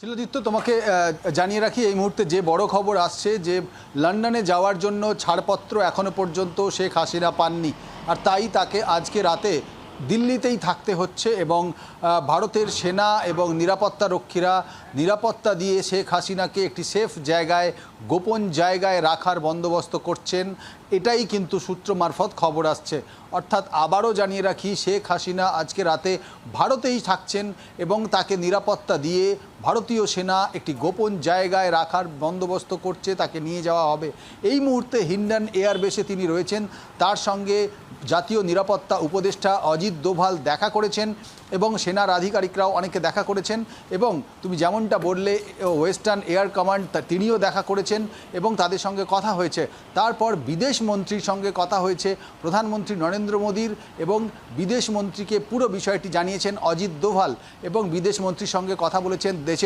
শিলাদিত্য, তোমাকে জানিয়ে রাখি এই মুহূর্তে যে বড় খবর আসছে যে লন্ডনে যাওয়ার জন্য ছাড়পত্র এখনো পর্যন্ত শেখ হাসিনা পাননি, আর তাই তাকে আজকে রাতে দিল্লিতেই থাকতে হচ্ছে এবং ভারতের সেনা এবং নিরাপত্তা রক্ষীরা নিরাপত্তা দিয়ে শেখ হাসিনাকে একটি সেফ জায়গায়, গোপন জায়গায় রাখার বন্দোবস্ত করছেন। এটাই কিন্তু সূত্র মারফত খবর আসছে। অর্থাৎ আবারও জানিয়ে রাখি, শেখ হাসিনা আজকে রাতে ভারতেই থাকছেন এবং তাকে নিরাপত্তা দিয়ে ভারতীয় সেনা একটি গোপন জায়গায় রাখার বন্দোবস্ত করছে, তাকে নিয়ে যাওয়া হবে। এই মুহূর্তে হিন্ডন এয়ারবেসে তিনি রয়েছেন। তার সঙ্গে জাতীয় নিরাপত্তা উপদেষ্টা অজিত দোভাল দেখা করেছেন এবং সেনার আধিকারিকরাও অনেকে দেখা করেছেন এবং তুমি যেমনটা বললে ওয়েস্টার্ন এয়ার কমান্ড তিনিও দেখা করেছেন এবং তাদের সঙ্গে কথা হয়েছে। তারপর বিদেশ মন্ত্রীর সঙ্গে কথা হয়েছে প্রধানমন্ত্রী নরেন্দ্র মোদীর, এবং বিদেশ মন্ত্রীকে পুরো বিষয়টি জানিয়েছেন অজিত দোভাল এবং বিদেশ মন্ত্রীর সঙ্গে কথা বলেছেন দেশের